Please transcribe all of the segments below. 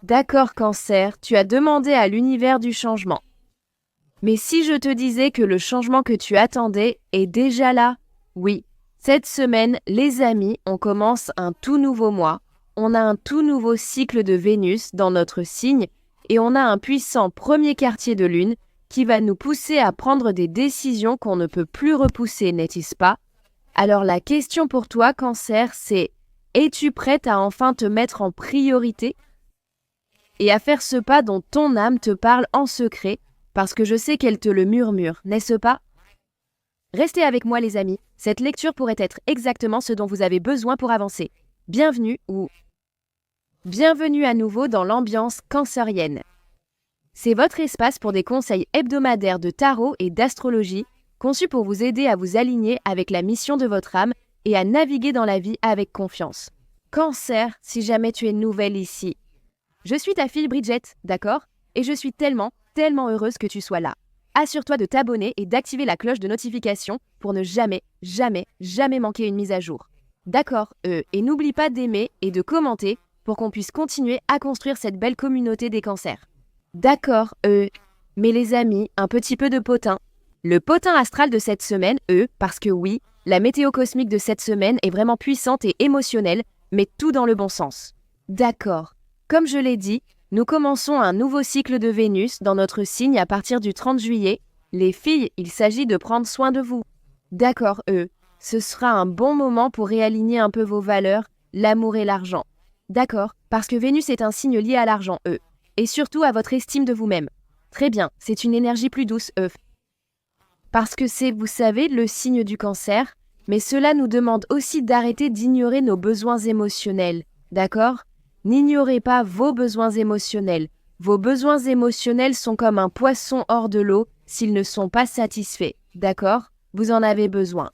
D'accord, Cancer, tu as demandé à l'univers du changement. Mais si je te disais que le changement que tu attendais est déjà là? Oui, cette semaine, les amis, on commence un tout nouveau mois, on a un tout nouveau cycle de Vénus dans notre signe et on a un puissant premier quartier de lune qui va nous pousser à prendre des décisions qu'on ne peut plus repousser, n'est-ce pas? Alors la question pour toi, Cancer, c'est: es-tu prête à enfin te mettre en priorité et à faire ce pas dont ton âme te parle en secret, parce que je sais qu'elle te le murmure, n'est-ce pas? Restez avec moi les amis, cette lecture pourrait être exactement ce dont vous avez besoin pour avancer. Bienvenue à nouveau dans l'ambiance cancérienne. C'est votre espace pour des conseils hebdomadaires de tarot et d'astrologie, conçus pour vous aider à vous aligner avec la mission de votre âme et à naviguer dans la vie avec confiance. Cancer, si jamais tu es nouvelle ici. Je suis ta fille Bridget, d'accord? Et je suis tellement heureuse que tu sois là. Assure-toi de t'abonner et d'activer la cloche de notification pour ne jamais manquer une mise à jour. D'accord, et n'oublie pas d'aimer et de commenter pour qu'on puisse continuer à construire cette belle communauté des cancers. D'accord, mais les amis, un petit peu de potin. Le potin astral de cette semaine, parce que oui, la météo cosmique de cette semaine est vraiment puissante et émotionnelle, mais tout dans le bon sens. D'accord. Comme je l'ai dit, nous commençons un nouveau cycle de Vénus dans notre signe à partir du 30 juillet. Les filles, il s'agit de prendre soin de vous. D'accord, ce sera un bon moment pour réaligner un peu vos valeurs, l'amour et l'argent. D'accord, parce que Vénus est un signe lié à l'argent, et surtout à votre estime de vous-même. Très bien, c'est une énergie plus douce, parce que c'est, vous savez, le signe du cancer, mais cela nous demande aussi d'arrêter d'ignorer nos besoins émotionnels, d'accord? N'ignorez pas vos besoins émotionnels. Vos besoins émotionnels sont comme un poisson hors de l'eau s'ils ne sont pas satisfaits, d'accord? Vous en avez besoin,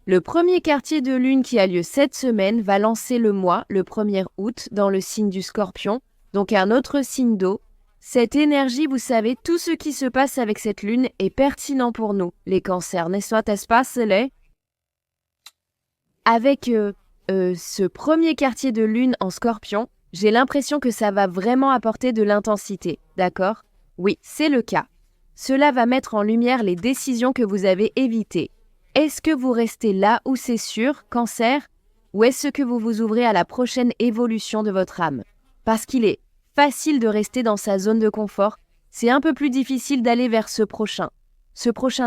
Le premier quartier de lune qui a lieu cette semaine va lancer le mois, le 1er août, dans le signe du Scorpion, donc un autre signe d'eau. Cette énergie, vous savez, tout ce qui se passe avec cette lune est pertinent pour nous, les cancers, n'est-ce pas, Soleil? Avec ce premier quartier de lune en Scorpion, j'ai l'impression que ça va vraiment apporter de l'intensité, d'accord? Oui, c'est le cas. Cela va mettre en lumière les décisions que vous avez évitées. Est-ce que vous restez là où c'est sûr, Cancer? Ou est-ce que vous vous ouvrez à la prochaine évolution de votre âme? Parce qu'il est facile de rester dans sa zone de confort, c'est un peu plus difficile d'aller vers ce prochain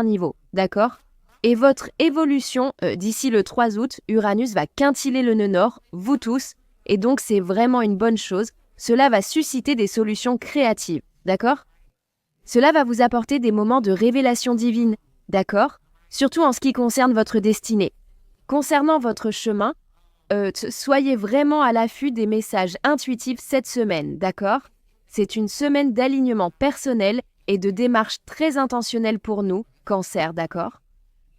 niveau, d'accord? Et votre évolution, d'ici le 3 août, Uranus va quintiler le nœud nord, vous tous, et donc c'est vraiment une bonne chose. Cela va susciter des solutions créatives, d'accord? Cela va vous apporter des moments de révélation divine, d'accord? Surtout en ce qui concerne votre destinée. Concernant votre chemin, soyez vraiment à l'affût des messages intuitifs cette semaine, d'accord? C'est une semaine d'alignement personnel et de démarche très intentionnelle pour nous, Cancer, d'accord?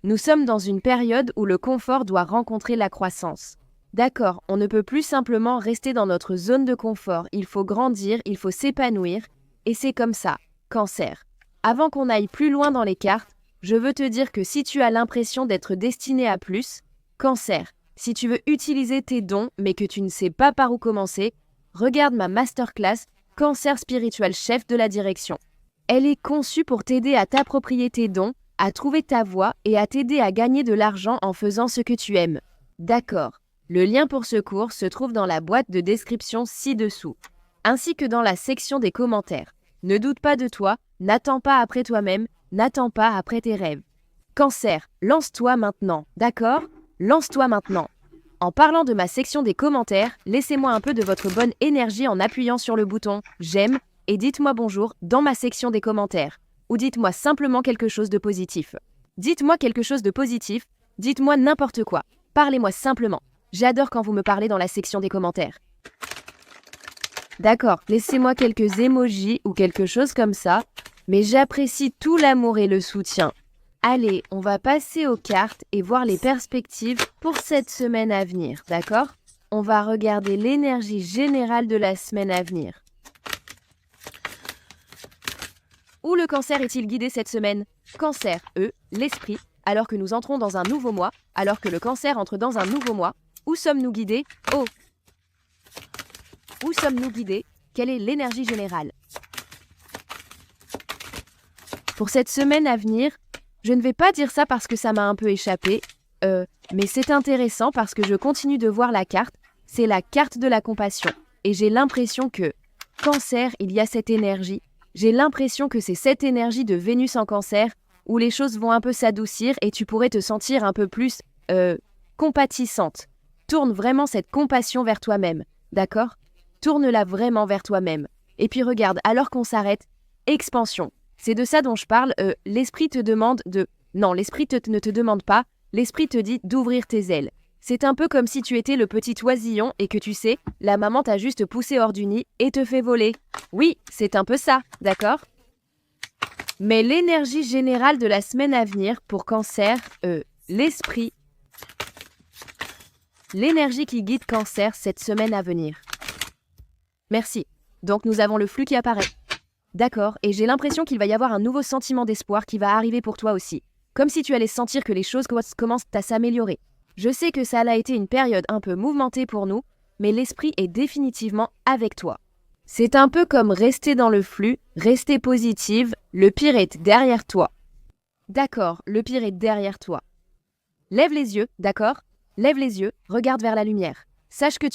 Nous sommes dans une période où le confort doit rencontrer la croissance. D'accord, on ne peut plus simplement rester dans notre zone de confort, il faut grandir, il faut s'épanouir, et c'est comme ça, Cancer. Avant qu'on aille plus loin dans les cartes, je veux te dire que si tu as l'impression d'être destiné à plus, Cancer, si tu veux utiliser tes dons mais que tu ne sais pas par où commencer, regarde ma masterclass Cancer spirituel chef de la direction. Elle est conçue pour t'aider à t'approprier tes dons, à trouver ta voie et à t'aider à gagner de l'argent en faisant ce que tu aimes. D'accord. Le lien pour ce cours se trouve dans la boîte de description ci-dessous, ainsi que dans la section des commentaires. Ne doute pas de toi, n'attends pas après toi-même, n'attends pas après tes rêves. Cancer, lance-toi maintenant, d'accord? Lance-toi maintenant. En parlant de ma section des commentaires, laissez-moi un peu de votre bonne énergie en appuyant sur le bouton « J'aime » et dites-moi bonjour dans ma section des commentaires. Ou dites-moi simplement quelque chose de positif. Dites-moi quelque chose de positif, dites-moi n'importe quoi. Parlez-moi simplement. J'adore quand vous me parlez dans la section des commentaires. D'accord, laissez-moi quelques emojis ou quelque chose comme ça, mais j'apprécie tout l'amour et le soutien. Allez, on va passer aux cartes et voir les perspectives pour cette semaine à venir, d'accord? On va regarder l'énergie générale de la semaine à venir. Où le cancer est-il guidé cette semaine? Cancer, l'esprit, alors que nous entrons dans un nouveau mois, alors que le cancer entre dans un nouveau mois. Où sommes-nous guidés? Oh! Où sommes-nous guidés? quelle est l'énergie générale? Pour cette semaine à venir, je ne vais pas dire ça parce que ça m'a un peu échappé, mais c'est intéressant parce que je continue de voir la carte, c'est la carte de la compassion. Et j'ai l'impression que, Cancer, il y a cette énergie, j'ai l'impression que c'est cette énergie de Vénus en Cancer où les choses vont un peu s'adoucir et tu pourrais te sentir un peu plus compatissante. Tourne vraiment cette compassion vers toi-même, d'accord? Tourne-la vraiment vers toi-même. Et puis regarde, alors qu'on s'arrête, expansion. C'est de ça dont je parle, l'esprit te demande de... Non, l'esprit ne te demande pas, l'esprit te dit d'ouvrir tes ailes. C'est un peu comme si tu étais le petit oisillon et que tu sais, la maman t'a juste poussé hors du nid et te fait voler. Oui, c'est un peu ça, d'accord? Mais l'énergie générale de la semaine à venir pour Cancer, l'esprit, l'énergie qui guide Cancer cette semaine à venir. Merci. Donc nous avons le flux qui apparaît. D'accord, et j'ai l'impression qu'il va y avoir un nouveau sentiment d'espoir qui va arriver pour toi aussi. Comme si tu allais sentir que les choses commencent à s'améliorer. Je sais que ça a été une période un peu mouvementée pour nous, mais l'esprit est définitivement avec toi. C'est un peu comme rester dans le flux, rester positive, le pire est derrière toi. D'accord, le pire est derrière toi. Lève les yeux, d'accord? Lève les yeux, regarde vers la lumière. Sache que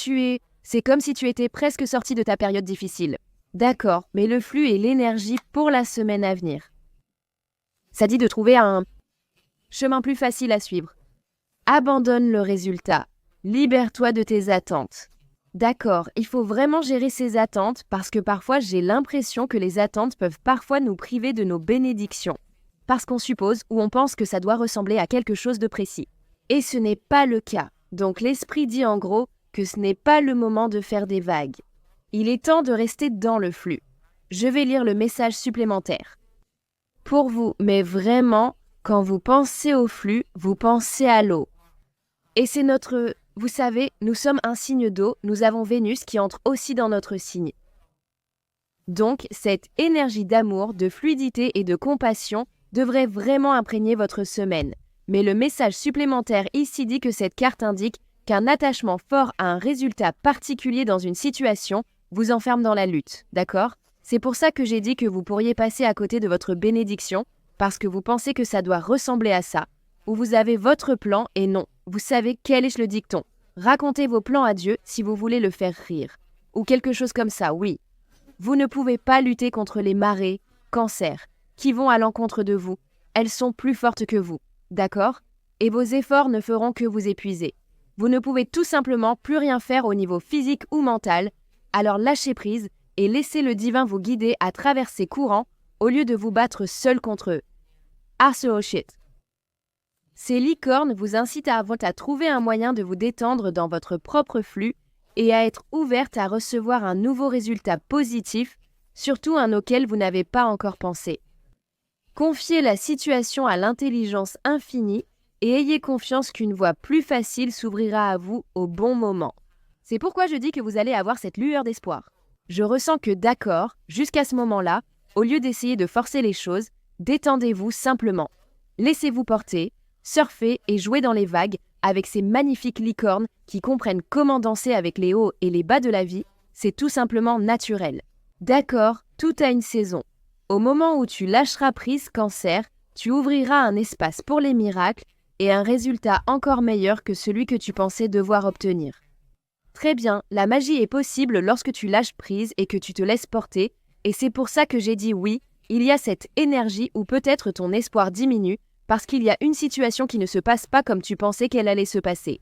c'est comme si tu étais presque sorti de ta période difficile. D'accord, mais le flux est l'énergie pour la semaine à venir. Ça dit de trouver un chemin plus facile à suivre. Abandonne le résultat. Libère-toi de tes attentes. D'accord, il faut vraiment gérer ses attentes parce que parfois j'ai l'impression que les attentes peuvent parfois nous priver de nos bénédictions. Parce qu'on suppose ou on pense que ça doit ressembler à quelque chose de précis. Et ce n'est pas le cas. Donc l'esprit dit en gros que ce n'est pas le moment de faire des vagues. Il est temps de rester dans le flux. Je vais lire le message supplémentaire. Pour vous, mais vraiment, quand vous pensez au flux, vous pensez à l'eau. Et c'est notre... Vous savez, nous sommes un signe d'eau, nous avons Vénus qui entre aussi dans notre signe. Donc, cette énergie d'amour, de fluidité et de compassion devrait vraiment imprégner votre semaine. Mais le message supplémentaire ici dit que cette carte indique qu'un attachement fort à un résultat particulier dans une situation vous enferme dans la lutte, d'accord? C'est pour ça que j'ai dit que vous pourriez passer à côté de votre bénédiction, parce que vous pensez que ça doit ressembler à ça, ou vous avez votre plan et non, vous savez quel est le dicton. Racontez vos plans à Dieu si vous voulez le faire rire. Ou quelque chose comme ça, oui. Vous ne pouvez pas lutter contre les marées, Cancer, qui vont à l'encontre de vous. Elles sont plus fortes que vous, d'accord? Et vos efforts ne feront que vous épuiser. Vous ne pouvez tout simplement plus rien faire au niveau physique ou mental, alors lâchez prise et laissez le divin vous guider à travers ces courants au lieu de vous battre seul contre eux. Oh shit. Ces licornes vous incitent à trouver un moyen de vous détendre dans votre propre flux et à être ouverte à recevoir un nouveau résultat positif, surtout un auquel vous n'avez pas encore pensé. Confiez la situation à l'intelligence infinie et ayez confiance qu'une voie plus facile s'ouvrira à vous au bon moment. C'est pourquoi je dis que vous allez avoir cette lueur d'espoir. Je ressens que d'accord, jusqu'à ce moment-là, au lieu d'essayer de forcer les choses, détendez-vous simplement. Laissez-vous porter, surfez et jouez dans les vagues avec ces magnifiques licornes qui comprennent comment danser avec les hauts et les bas de la vie, c'est tout simplement naturel. D'accord, tout a une saison. Au moment où tu lâcheras prise, Cancer, tu ouvriras un espace pour les miracles et un résultat encore meilleur que celui que tu pensais devoir obtenir. Très bien, la magie est possible lorsque tu lâches prise et que tu te laisses porter, et c'est pour ça que j'ai dit oui, il y a cette énergie où peut-être ton espoir diminue parce qu'il y a une situation qui ne se passe pas comme tu pensais qu'elle allait se passer.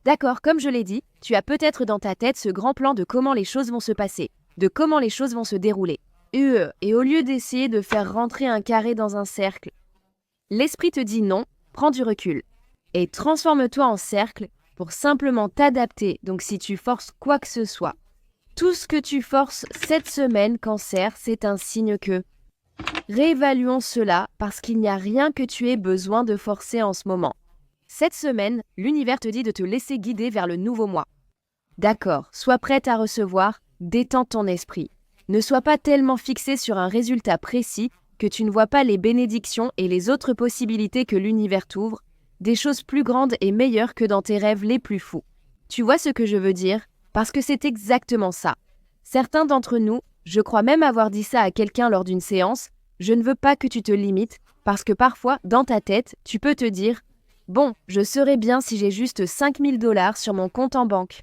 D'accord, comme je l'ai dit, tu as peut-être dans ta tête ce grand plan de comment les choses vont se passer, de comment les choses vont se dérouler. Et au lieu d'essayer de faire rentrer un carré dans un cercle, l'esprit te dit non, prends du recul. Et transforme-toi en cercle pour simplement t'adapter, donc si tu forces quoi que ce soit. Tout ce que tu forces cette semaine, Cancer, c'est un signe que... Réévaluons cela parce qu'il n'y a rien que tu aies besoin de forcer en ce moment. Cette semaine, l'univers te dit de te laisser guider vers le nouveau mois. D'accord, sois prête à recevoir, détends ton esprit. Ne sois pas tellement fixé sur un résultat précis que tu ne vois pas les bénédictions et les autres possibilités que l'univers t'ouvre, des choses plus grandes et meilleures que dans tes rêves les plus fous. Tu vois ce que je veux dire? Parce que c'est exactement ça. Certains d'entre nous, je crois même avoir dit ça à quelqu'un lors d'une séance, je ne veux pas que tu te limites, parce que parfois, dans ta tête, tu peux te dire « Bon, je serais bien si j'ai juste 5000 $ sur mon compte en banque. »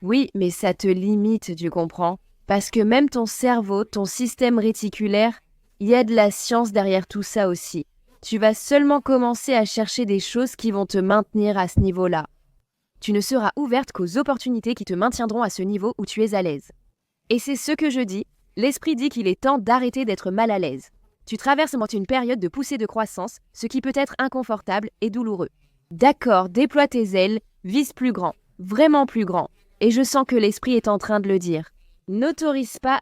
Oui, mais ça te limite, tu comprends? Parce que même ton cerveau, ton système réticulaire, il y a de la science derrière tout ça aussi. Tu vas seulement commencer à chercher des choses qui vont te maintenir à ce niveau-là. Tu ne seras ouverte qu'aux opportunités qui te maintiendront à ce niveau où tu es à l'aise. Et c'est ce que je dis, l'esprit dit qu'il est temps d'arrêter d'être mal à l'aise. Tu traverses une période de poussée de croissance, ce qui peut être inconfortable et douloureux. D'accord, déploie tes ailes, vise plus grand, vraiment plus grand. Et je sens que l'esprit est en train de le dire. N'autorise pas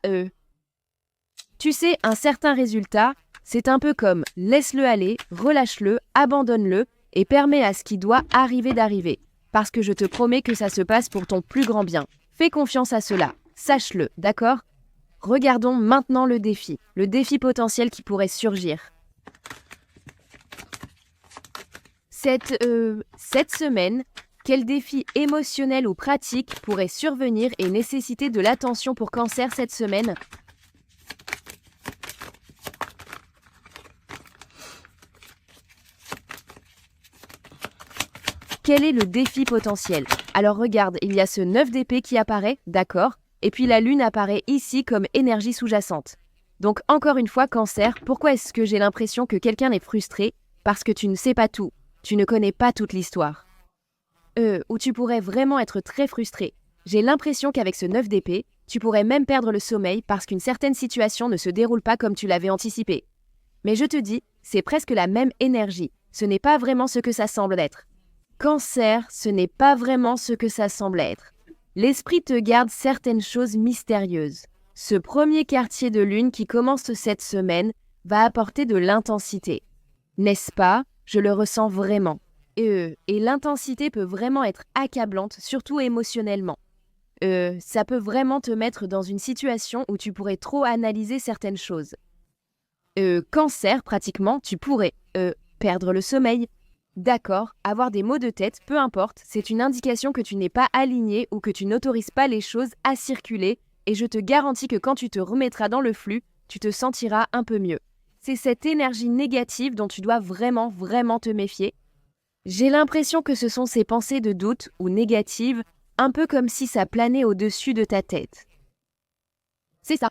Tu sais, un certain résultat, c'est un peu comme laisse-le aller, relâche-le, abandonne-le et permets à ce qui doit arriver d'arriver. Parce que je te promets que ça se passe pour ton plus grand bien. Fais confiance à cela, sache-le, d'accord ? Regardons maintenant le défi potentiel qui pourrait surgir. Cette semaine, quel défi émotionnel ou pratique pourrait survenir et nécessiter de l'attention pour Cancer cette semaine ? Quel est le défi potentiel ? Alors regarde, il y a ce 9 d'épée qui apparaît, d'accord ? Et puis la lune apparaît ici comme énergie sous-jacente. Donc encore une fois, Cancer, pourquoi est-ce que j'ai l'impression que quelqu'un est frustré ? Parce que tu ne sais pas tout, tu ne connais pas toute l'histoire. Ou tu pourrais vraiment être très frustré. J'ai l'impression qu'avec ce 9 d'épée, tu pourrais même perdre le sommeil parce qu'une certaine situation ne se déroule pas comme tu l'avais anticipé. Mais je te dis, c'est presque la même énergie, ce n'est pas vraiment ce que ça semble être. Cancer, ce n'est pas vraiment ce que ça semble être. L'esprit te garde certaines choses mystérieuses. Ce premier quartier de lune qui commence cette semaine va apporter de l'intensité. N'est-ce pas ? Je le ressens vraiment. Et l'intensité peut vraiment être accablante, surtout émotionnellement. Ça peut vraiment te mettre dans une situation où tu pourrais trop analyser certaines choses. Cancer, pratiquement, tu pourrais perdre le sommeil. D'accord, avoir des maux de tête, peu importe, c'est une indication que tu n'es pas aligné ou que tu n'autorises pas les choses à circuler et je te garantis que quand tu te remettras dans le flux, tu te sentiras un peu mieux. C'est cette énergie négative dont tu dois vraiment te méfier. J'ai l'impression que ce sont ces pensées de doute ou négatives, un peu comme si ça planait au-dessus de ta tête. C'est ça.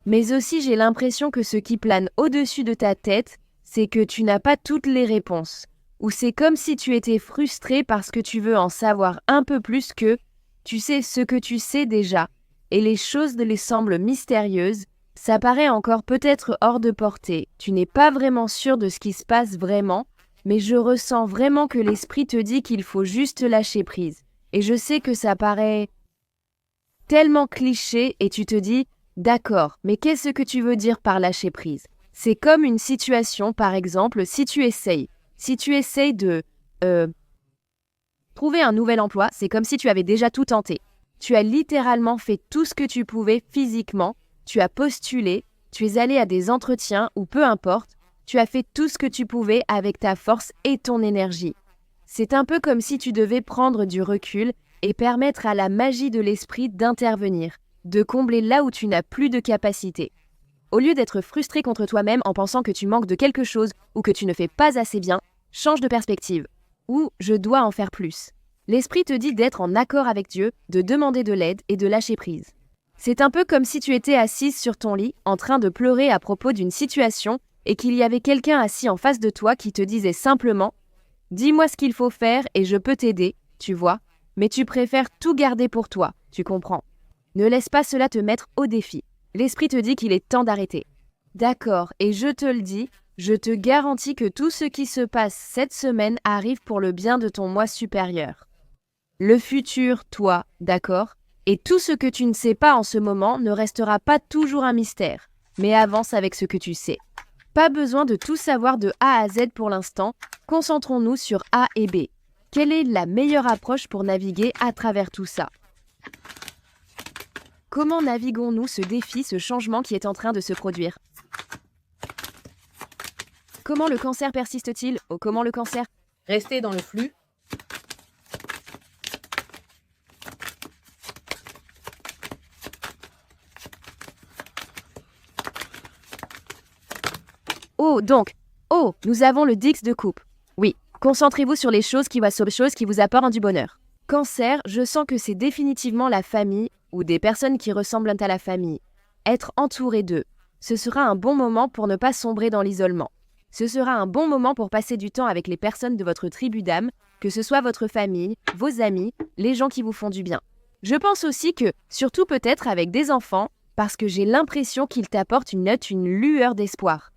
Mais aussi j'ai l'impression que ce qui plane au-dessus de ta tête, c'est que tu n'as pas toutes les réponses. Ou c'est comme si tu étais frustré parce que tu veux en savoir un peu plus que tu sais ce que tu sais déjà. Et les choses les semblent mystérieuses, ça paraît encore peut-être hors de portée. Tu n'es pas vraiment sûr de ce qui se passe vraiment, mais je ressens vraiment que l'esprit te dit qu'il faut juste lâcher prise. Et je sais que ça paraît tellement cliché et tu te dis « D'accord, mais qu'est-ce que tu veux dire par lâcher prise ?» C'est comme une situation, par exemple, si tu essayes de trouver un nouvel emploi, c'est comme si tu avais déjà tout tenté. Tu as littéralement fait tout ce que tu pouvais physiquement, tu as postulé, tu es allé à des entretiens ou peu importe, tu as fait tout ce que tu pouvais avec ta force et ton énergie. C'est un peu comme si tu devais prendre du recul et permettre à la magie de l'esprit d'intervenir, de combler là où tu n'as plus de capacité. Au lieu d'être frustré contre toi-même en pensant que tu manques de quelque chose ou que tu ne fais pas assez bien, change de perspective. Ou je dois en faire plus. L'esprit te dit d'être en accord avec Dieu, de demander de l'aide et de lâcher prise. C'est un peu comme si tu étais assise sur ton lit, en train de pleurer à propos d'une situation et qu'il y avait quelqu'un assis en face de toi qui te disait simplement « Dis-moi ce qu'il faut faire et je peux t'aider, tu vois, mais tu préfères tout garder pour toi, tu comprends. Ne laisse pas cela te mettre au défi. L'esprit te dit qu'il est temps d'arrêter. D'accord, et je te le dis, je te garantis que tout ce qui se passe cette semaine arrive pour le bien de ton moi supérieur. Le futur, toi, d'accord ? Et tout ce que tu ne sais pas en ce moment ne restera pas toujours un mystère, mais avance avec ce que tu sais. Pas besoin de tout savoir de A à Z pour l'instant, concentrons-nous sur A et B. Quelle est la meilleure approche pour naviguer à travers tout ça ? Comment naviguons-nous ce défi, ce changement qui est en train de se produire ? Comment le cancer persiste-t-il ? Comment le cancer ? Restez dans le flux. nous avons le Dix de coupe. Oui, concentrez-vous sur les choses qui vous apportent du bonheur. Cancer, je sens que c'est définitivement la famille ou des personnes qui ressemblent à la famille. Être entouré d'eux. Ce sera un bon moment pour ne pas sombrer dans l'isolement. Ce sera un bon moment pour passer du temps avec les personnes de votre tribu d'âme, que ce soit votre famille, vos amis, les gens qui vous font du bien. Je pense aussi que, surtout peut-être avec des enfants, parce que j'ai l'impression qu'ils t'apportent une lueur d'espoir.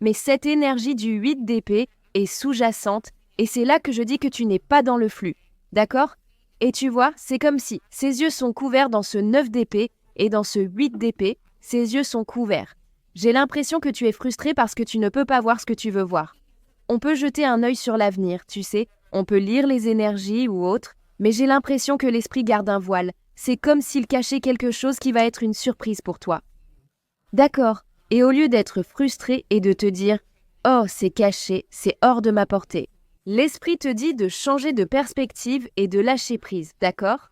Mais cette énergie du 8 d'épée est sous-jacente, et c'est là que je dis que tu n'es pas dans le flux. D'accord ? Et tu vois, c'est comme si ses yeux sont couverts dans ce 9 d'épée, et dans ce 8 d'épée, ses yeux sont couverts. J'ai l'impression que tu es frustré parce que tu ne peux pas voir ce que tu veux voir. On peut jeter un œil sur l'avenir, tu sais, on peut lire les énergies ou autres, mais j'ai l'impression que l'esprit garde un voile. C'est comme s'il cachait quelque chose qui va être une surprise pour toi. D'accord. Et au lieu d'être frustré et de te dire « Oh, c'est caché, c'est hors de ma portée », l'esprit te dit de changer de perspective et de lâcher prise, d'accord ?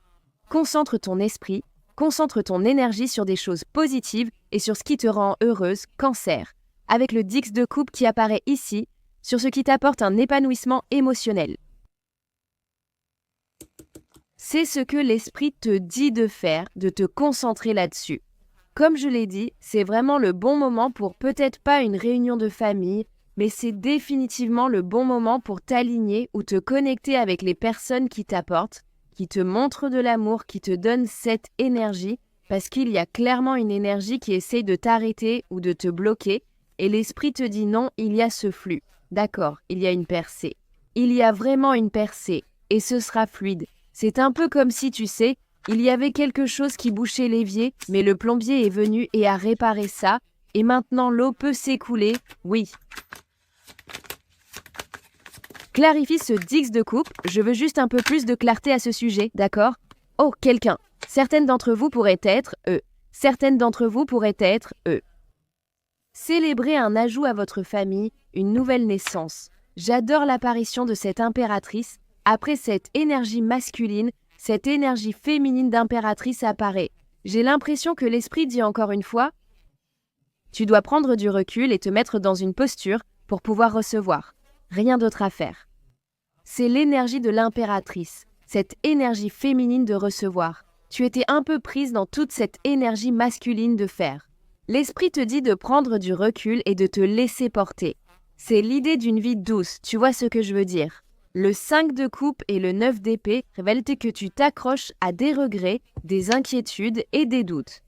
Concentre ton esprit, concentre ton énergie sur des choses positives et sur ce qui te rend heureuse, Cancer, avec le Dix de coupe qui apparaît ici, sur ce qui t'apporte un épanouissement émotionnel. C'est ce que l'esprit te dit de faire, de te concentrer là-dessus. Comme je l'ai dit, c'est vraiment le bon moment pour peut-être pas une réunion de famille, mais c'est définitivement le bon moment pour t'aligner ou te connecter avec les personnes qui t'apportent, qui te montrent de l'amour, qui te donnent cette énergie, parce qu'il y a clairement une énergie qui essaye de t'arrêter ou de te bloquer, et l'esprit te dit non, il y a ce flux. D'accord, il y a une percée. Il y a vraiment une percée, et ce sera fluide. C'est un peu comme si, tu sais, il y avait quelque chose qui bouchait l'évier, mais le plombier est venu et a réparé ça, et maintenant l'eau peut s'écouler, oui. Clarifie ce Dix de coupe, je veux juste un peu plus de clarté à ce sujet, d'accord ? Oh, quelqu'un. Certaines d'entre vous pourraient être eux. Certaines d'entre vous pourraient être eux. Célébrez un ajout à votre famille, une nouvelle naissance. J'adore l'apparition de cette impératrice. Après cette énergie masculine, cette énergie féminine d'impératrice apparaît. J'ai l'impression que l'esprit dit encore une fois, tu dois prendre du recul et te mettre dans une posture pour pouvoir recevoir. Rien d'autre à faire. C'est l'énergie de l'impératrice, cette énergie féminine de recevoir. Tu étais un peu prise dans toute cette énergie masculine de faire. L'esprit te dit de prendre du recul et de te laisser porter. C'est l'idée d'une vie douce, tu vois ce que je veux dire. Le 5 de coupe et le 9 d'épée révèlent que tu t'accroches à des regrets, des inquiétudes et des doutes.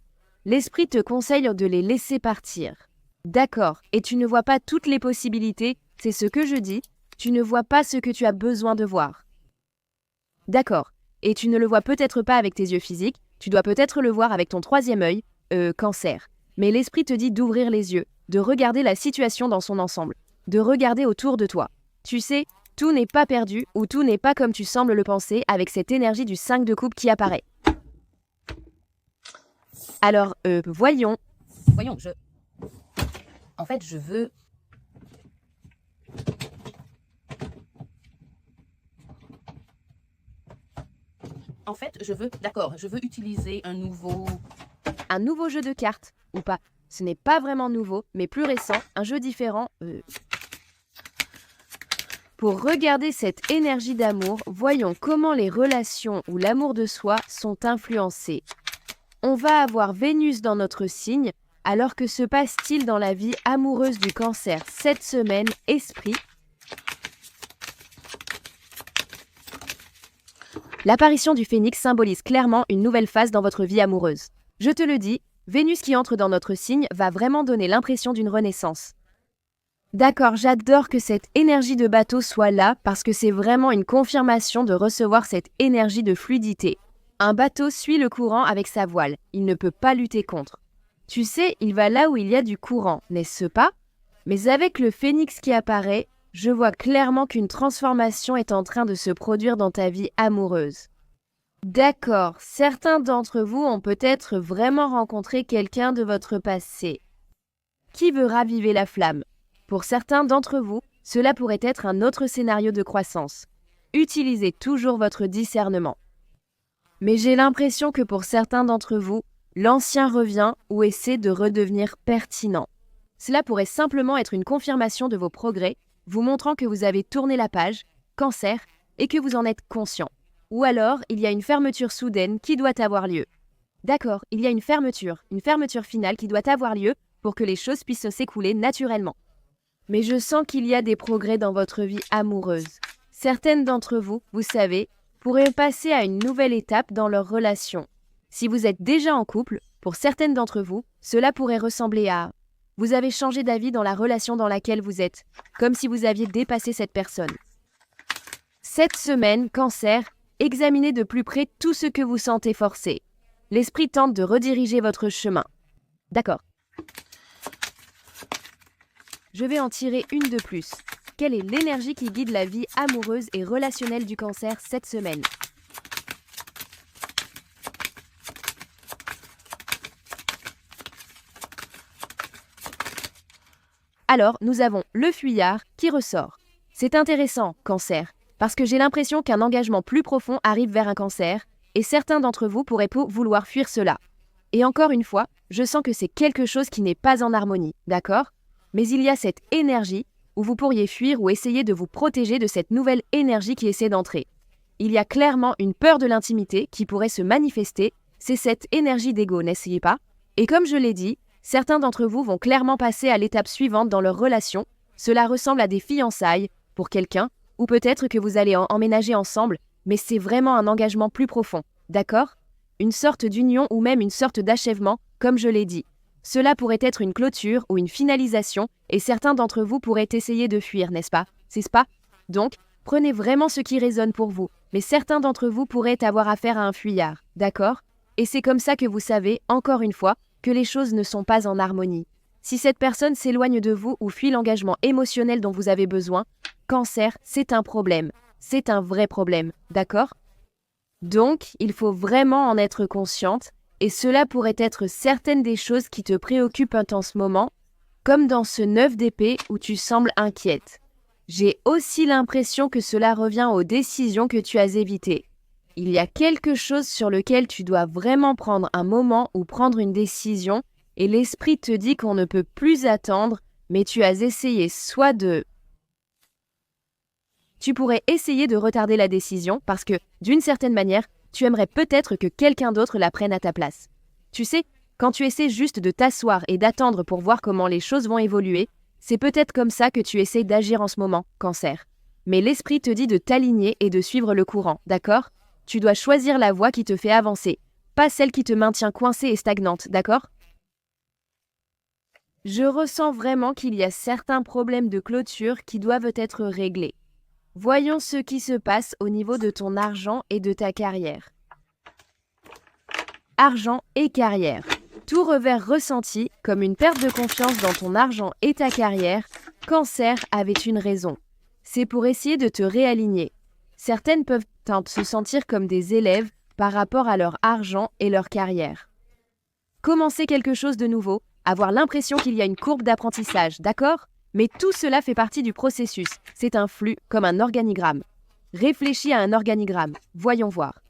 L'esprit te conseille de les laisser partir. D'accord, et tu ne vois pas toutes les possibilités, c'est ce que je dis, tu ne vois pas ce que tu as besoin de voir. D'accord, et tu ne le vois peut-être pas avec tes yeux physiques, tu dois peut-être le voir avec ton troisième œil, Cancer. Mais l'esprit te dit d'ouvrir les yeux, de regarder la situation dans son ensemble, de regarder autour de toi. Tu sais, tout n'est pas perdu ou tout n'est pas comme tu sembles le penser avec cette énergie du 5 de coupe qui apparaît. Alors, voyons, En fait, je veux... je veux utiliser un nouveau jeu de cartes, ou pas. Ce n'est pas vraiment nouveau, mais plus récent, un jeu différent. Pour regarder cette énergie d'amour, voyons comment les relations ou l'amour de soi sont influencés. On va avoir Vénus dans notre signe, alors que se passe-t-il dans la vie amoureuse du Cancer cette semaine, esprit ? L'apparition du phénix symbolise clairement une nouvelle phase dans votre vie amoureuse. Je te le dis, Vénus qui entre dans notre signe va vraiment donner l'impression d'une renaissance. D'accord, j'adore que cette énergie de bateau soit là parce que c'est vraiment une confirmation de recevoir cette énergie de fluidité. Un bateau suit le courant avec sa voile, il ne peut pas lutter contre. Tu sais, il va là où il y a du courant, n'est-ce pas ? Mais avec le phénix qui apparaît, je vois clairement qu'une transformation est en train de se produire dans ta vie amoureuse. D'accord, certains d'entre vous ont peut-être vraiment rencontré quelqu'un de votre passé. Qui veut raviver la flamme ? Pour certains d'entre vous, cela pourrait être un autre scénario de croissance. Utilisez toujours votre discernement. Mais j'ai l'impression que pour certains d'entre vous, l'ancien revient ou essaie de redevenir pertinent. Cela pourrait simplement être une confirmation de vos progrès, vous montrant que vous avez tourné la page, Cancer, et que vous en êtes conscient. Ou alors, il y a une fermeture soudaine qui doit avoir lieu. D'accord, il y a une fermeture finale qui doit avoir lieu pour que les choses puissent s'écouler naturellement. Mais je sens qu'il y a des progrès dans votre vie amoureuse. Certaines d'entre vous, vous savez, pourraient passer à une nouvelle étape dans leur relation. Si vous êtes déjà en couple, pour certaines d'entre vous, cela pourrait ressembler à... Vous avez changé d'avis dans la relation dans laquelle vous êtes, comme si vous aviez dépassé cette personne. Cette semaine, Cancer, examinez de plus près tout ce que vous sentez forcé. L'esprit tente de rediriger votre chemin. D'accord. Je vais en tirer une de plus. Quelle est l'énergie qui guide la vie amoureuse et relationnelle du Cancer cette semaine? Alors, nous avons le fuyard qui ressort. C'est intéressant, Cancer, parce que j'ai l'impression qu'un engagement plus profond arrive vers un Cancer, et certains d'entre vous pourraient vouloir fuir cela. Et encore une fois, je sens que c'est quelque chose qui n'est pas en harmonie, d'accord? Mais il y a cette énergie où vous pourriez fuir ou essayer de vous protéger de cette nouvelle énergie qui essaie d'entrer. Il y a clairement une peur de l'intimité qui pourrait se manifester, c'est cette énergie d'ego, n'essayez pas? Et comme je l'ai dit, certains d'entre vous vont clairement passer à l'étape suivante dans leur relation. Cela ressemble à des fiançailles pour quelqu'un, ou peut-être que vous allez emménager ensemble, mais c'est vraiment un engagement plus profond, d'accord? Une sorte d'union ou même une sorte d'achèvement, comme je l'ai dit. Cela pourrait être une clôture ou une finalisation, et certains d'entre vous pourraient essayer de fuir, n'est-ce pas? C'est pas? Donc, prenez vraiment ce qui résonne pour vous, mais certains d'entre vous pourraient avoir affaire à un fuyard, d'accord? Et c'est comme ça que vous savez, encore une fois, que les choses ne sont pas en harmonie. Si cette personne s'éloigne de vous ou fuit l'engagement émotionnel dont vous avez besoin, Cancer, c'est un problème. C'est un vrai problème, d'accord? Donc, il faut vraiment en être consciente, et cela pourrait être certaines des choses qui te préoccupent en ce moment, comme dans ce 9 d'épée où tu sembles inquiète. J'ai aussi l'impression que cela revient aux décisions que tu as évitées. Il y a quelque chose sur lequel tu dois vraiment prendre un moment ou prendre une décision, et l'esprit te dit qu'on ne peut plus attendre, mais tu as essayé soit de... Tu pourrais essayer de retarder la décision parce que, d'une certaine manière, tu aimerais peut-être que quelqu'un d'autre la prenne à ta place. Tu sais, quand tu essaies juste de t'asseoir et d'attendre pour voir comment les choses vont évoluer, c'est peut-être comme ça que tu essaies d'agir en ce moment, Cancer. Mais l'esprit te dit de t'aligner et de suivre le courant, d'accord? Tu dois choisir la voie qui te fait avancer, pas celle qui te maintient coincée et stagnante, d'accord? Je ressens vraiment qu'il y a certains problèmes de clôture qui doivent être réglés. Voyons ce qui se passe au niveau de ton argent et de ta carrière. Argent et carrière. Tout revers ressenti comme une perte de confiance dans ton argent et ta carrière, Cancer avait une raison. C'est pour essayer de te réaligner. Certaines peuvent se sentir comme des élèves par rapport à leur argent et leur carrière. Commencer quelque chose de nouveau, avoir l'impression qu'il y a une courbe d'apprentissage, d'accord? Mais tout cela fait partie du processus. C'est un flux, comme un organigramme. Réfléchis à un organigramme. Voyons voir.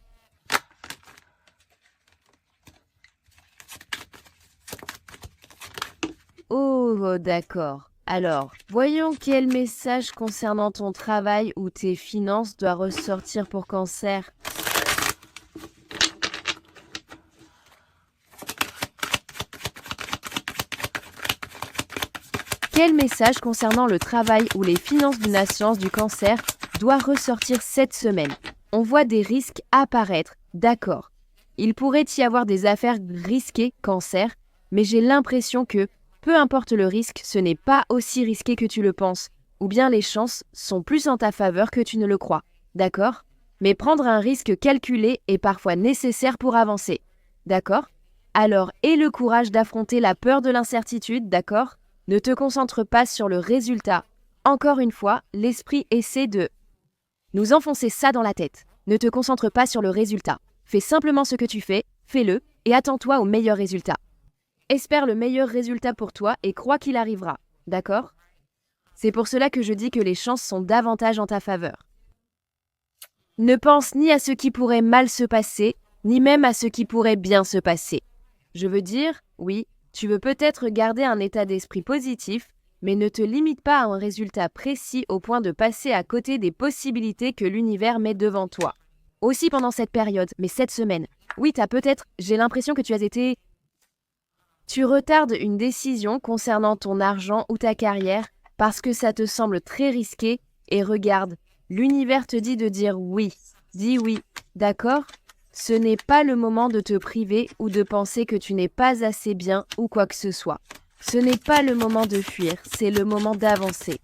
Oh, d'accord. Alors, voyons quel message concernant ton travail ou tes finances doit ressortir pour Cancer. Quel message concernant le travail ou les finances d'une assurance du Cancer doit ressortir cette semaine? On voit des risques apparaître, d'accord. Il pourrait y avoir des affaires risquées, Cancer, mais j'ai l'impression que, peu importe le risque, ce n'est pas aussi risqué que tu le penses, ou bien les chances sont plus en ta faveur que tu ne le crois, d'accord? Mais prendre un risque calculé est parfois nécessaire pour avancer, d'accord? Alors, aie le courage d'affronter la peur de l'incertitude, d'accord? Ne te concentre pas sur le résultat. Encore une fois, l'esprit essaie de nous enfoncer ça dans la tête. Ne te concentre pas sur le résultat. Fais simplement ce que tu fais, fais-le, et attends-toi au meilleur résultat. Espère le meilleur résultat pour toi et crois qu'il arrivera, d'accord? C'est pour cela que je dis que les chances sont davantage en ta faveur. Ne pense ni à ce qui pourrait mal se passer, ni même à ce qui pourrait bien se passer. Je veux dire, oui, Tu veux peut-être garder un état d'esprit positif, mais ne te limite pas à un résultat précis au point de passer à côté des possibilités que l'univers met devant toi. Aussi pendant cette période, mais cette semaine. Oui, j'ai l'impression que tu retardes une décision concernant ton argent ou ta carrière parce que ça te semble très risqué et regarde, l'univers te dit de dire oui. Dis oui, d'accord ? Ce n'est pas le moment de te priver ou de penser que tu n'es pas assez bien ou quoi que ce soit. Ce n'est pas le moment de fuir, c'est le moment d'avancer.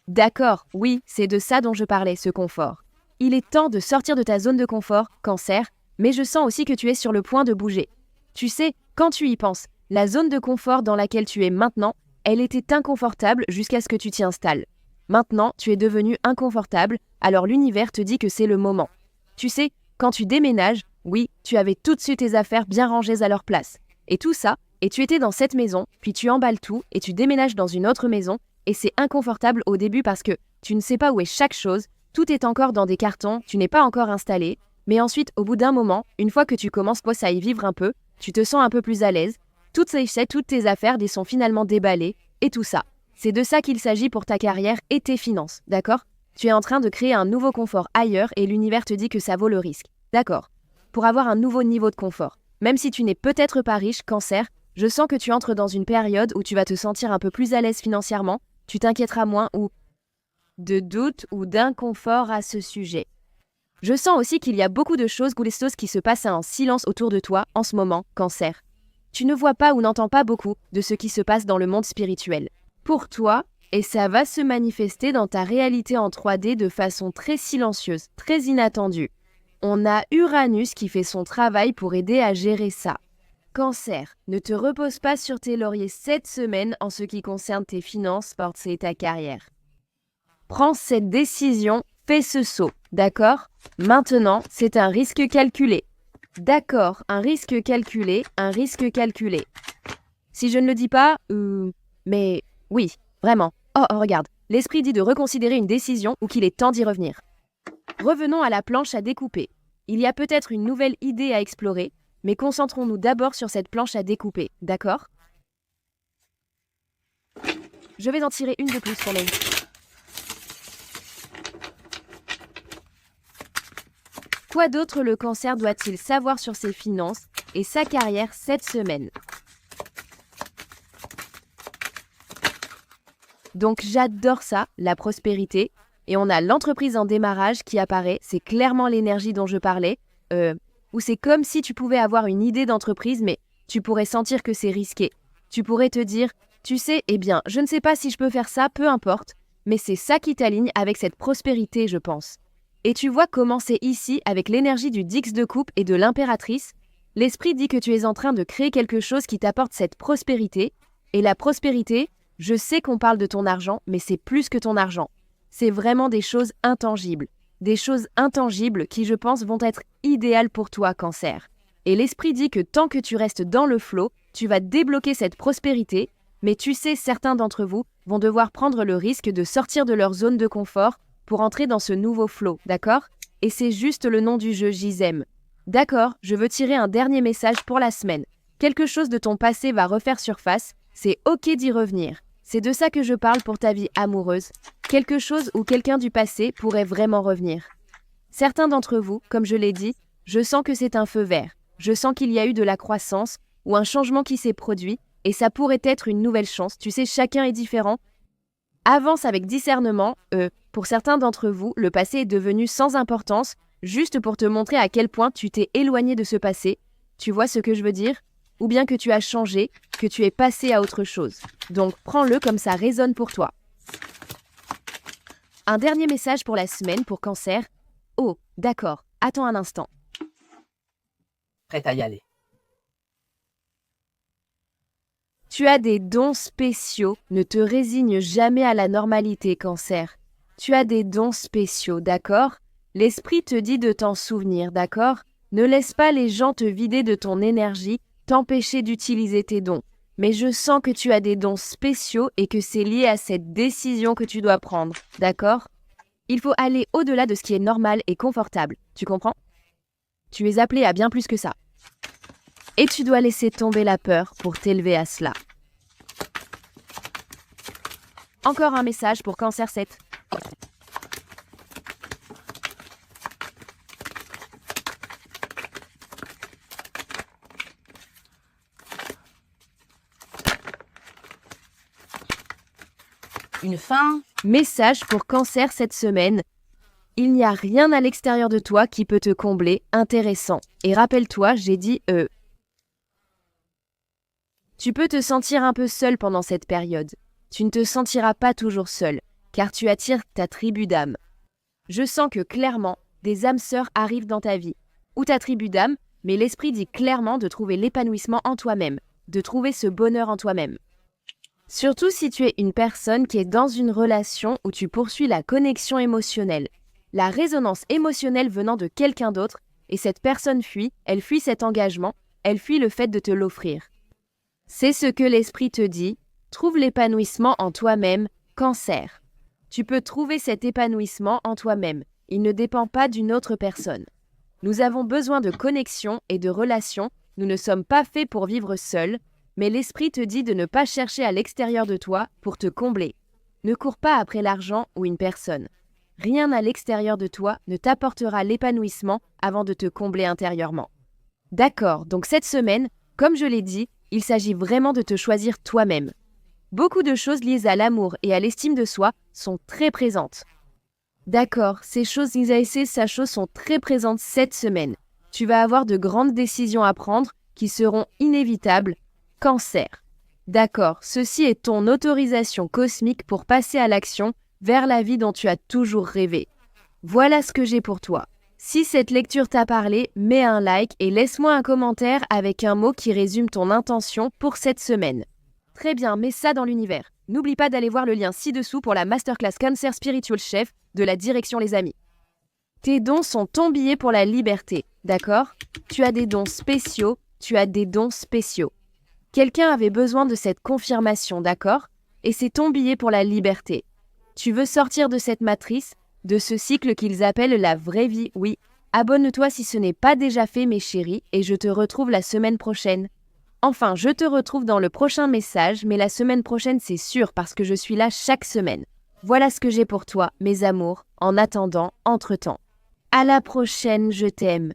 D'accord, oui, c'est de ça dont je parlais, ce confort. Il est temps de sortir de ta zone de confort, Cancer, mais je sens aussi que tu es sur le point de bouger. Tu sais, quand tu y penses, la zone de confort dans laquelle tu es maintenant, elle était inconfortable jusqu'à ce que tu t'y installes. Maintenant, tu es devenu inconfortable, alors l'univers te dit que c'est le moment. Tu sais, quand tu déménages, oui, tu avais tout de suite tes affaires bien rangées à leur place. Et tout ça, et tu étais dans cette maison, puis tu emballes tout et tu déménages dans une autre maison, et c'est inconfortable au début parce que tu ne sais pas où est chaque chose, tout est encore dans des cartons, tu n'es pas encore installé, mais ensuite, au bout d'un moment, une fois que tu commences à y vivre un peu, tu te sens un peu plus à l'aise, toutes tes affaires y sont finalement déballées, et tout ça. C'est de ça qu'il s'agit pour ta carrière et tes finances, d'accord ? Tu es en train de créer un nouveau confort ailleurs et l'univers te dit que ça vaut le risque, d'accord ? Pour avoir un nouveau niveau de confort. Même si tu n'es peut-être pas riche, Cancer, je sens que tu entres dans une période où tu vas te sentir un peu plus à l'aise financièrement, tu t'inquiéteras moins ou de doute ou d'inconfort à ce sujet. Je sens aussi qu'il y a beaucoup de choses qui se passent en silence autour de toi en ce moment, Cancer. Tu ne vois pas ou n'entends pas beaucoup de ce qui se passe dans le monde spirituel. Pour toi, et ça va se manifester dans ta réalité en 3D de façon très silencieuse, très inattendue. On a Uranus qui fait son travail pour aider à gérer ça. Cancer, ne te repose pas sur tes lauriers cette semaine en ce qui concerne tes finances, et ta carrière. Prends cette décision, fais ce saut, d'accord ? Maintenant, c'est un risque calculé. D'accord, un risque calculé, un risque calculé. Si je ne le dis pas, mais oui, vraiment. Oh, regarde, l'esprit dit de reconsidérer une décision ou qu'il est temps d'y revenir. Revenons à la planche à découper. Il y a peut-être une nouvelle idée à explorer, mais concentrons-nous d'abord sur cette planche à découper, d'accord ? Je vais en tirer une de plus pour les... Quoi d'autre le Cancer doit-il savoir sur ses finances et sa carrière cette semaine ? Donc j'adore ça, la prospérité. Et on a l'entreprise en démarrage qui apparaît, c'est clairement l'énergie dont je parlais. Où c'est comme si tu pouvais avoir une idée d'entreprise, mais tu pourrais sentir que c'est risqué. Tu pourrais te dire, tu sais, eh bien, je ne sais pas si je peux faire ça, peu importe, mais c'est ça qui t'aligne avec cette prospérité, je pense. Et tu vois comment c'est ici, avec l'énergie du Dix de coupe et de l'impératrice, l'esprit dit que tu es en train de créer quelque chose qui t'apporte cette prospérité. Et la prospérité, je sais qu'on parle de ton argent, mais c'est plus que ton argent. C'est vraiment des choses intangibles. Des choses intangibles qui, je pense, vont être idéales pour toi, Cancer. Et l'esprit dit que tant que tu restes dans le flow, tu vas débloquer cette prospérité, mais tu sais, certains d'entre vous vont devoir prendre le risque de sortir de leur zone de confort pour entrer dans ce nouveau flow, d'accord ? Et c'est juste le nom du jeu, Gisem. D'accord, je veux tirer un dernier message pour la semaine. Quelque chose de ton passé va refaire surface, c'est ok d'y revenir. C'est de ça que je parle pour ta vie amoureuse. Quelque chose où quelqu'un du passé pourrait vraiment revenir. Certains d'entre vous, comme je l'ai dit, je sens que c'est un feu vert. Je sens qu'il y a eu de la croissance ou un changement qui s'est produit et ça pourrait être une nouvelle chance. Tu sais, chacun est différent. Avance avec discernement. Pour certains d'entre vous, le passé est devenu sans importance, juste pour te montrer à quel point tu t'es éloigné de ce passé. Tu vois ce que je veux dire ? Ou bien que tu as changé, que tu es passé à autre chose. Donc prends-le comme ça résonne pour toi. Un dernier message pour la semaine pour Cancer. Oh, d'accord, attends un instant. Prête à y aller. Tu as des dons spéciaux, ne te résigne jamais à la normalité, Cancer. Tu as des dons spéciaux, d'accord ? L'esprit te dit de t'en souvenir, d'accord ? Ne laisse pas les gens te vider de ton énergie, t'empêcher d'utiliser tes dons. Mais je sens que tu as des dons spéciaux et que c'est lié à cette décision que tu dois prendre, d'accord ? Il faut aller au-delà de ce qui est normal et confortable, tu comprends ? Tu es appelé à bien plus que ça. Et tu dois laisser tomber la peur pour t'élever à cela. Encore un message pour Cancer 7. Une fin. Message pour Cancer cette semaine. Il n'y a rien à l'extérieur de toi qui peut te combler, intéressant. Et rappelle-toi, j'ai dit Tu peux te sentir un peu seul pendant cette période. Tu ne te sentiras pas toujours seul, car tu attires ta tribu d'âmes. Je sens que clairement, des âmes sœurs arrivent dans ta vie, ou ta tribu d'âmes, mais l'esprit dit clairement de trouver l'épanouissement en toi-même, de trouver ce bonheur en toi-même. Surtout si tu es une personne qui est dans une relation où tu poursuis la connexion émotionnelle, la résonance émotionnelle venant de quelqu'un d'autre, et cette personne fuit, elle fuit cet engagement, elle fuit le fait de te l'offrir. C'est ce que l'esprit te dit, trouve l'épanouissement en toi-même, Cancer. Tu peux trouver cet épanouissement en toi-même, il ne dépend pas d'une autre personne. Nous avons besoin de connexion et de relation, nous ne sommes pas faits pour vivre seuls, mais l'esprit te dit de ne pas chercher à l'extérieur de toi pour te combler. Ne cours pas après l'argent ou une personne. Rien à l'extérieur de toi ne t'apportera l'épanouissement avant de te combler intérieurement. D'accord, donc cette semaine, comme je l'ai dit, il s'agit vraiment de te choisir toi-même. Beaucoup de choses liées à l'amour et à l'estime de soi sont très présentes. D'accord, ces choses sont très présentes cette semaine. Tu vas avoir de grandes décisions à prendre qui seront inévitables. Cancer. D'accord, ceci est ton autorisation cosmique pour passer à l'action vers la vie dont tu as toujours rêvé. Voilà ce que j'ai pour toi. Si cette lecture t'a parlé, mets un like et laisse-moi un commentaire avec un mot qui résume ton intention pour cette semaine. Très bien, mets ça dans l'univers. N'oublie pas d'aller voir le lien ci-dessous pour la Masterclass Cancer Spiritual Chef de la direction les amis. Tes dons sont ton billet pour la liberté, d'accord ? Tu as des dons spéciaux, Quelqu'un avait besoin de cette confirmation, d'accord ? Et c'est ton billet pour la liberté. Tu veux sortir de cette matrice, de ce cycle qu'ils appellent la vraie vie, oui. Abonne-toi si ce n'est pas déjà fait, mes chéris, et je te retrouve la semaine prochaine. Enfin, je te retrouve dans le prochain message, mais la semaine prochaine, c'est sûr, parce que je suis là chaque semaine. Voilà ce que j'ai pour toi, mes amours, en attendant, entre-temps. À la prochaine, je t'aime.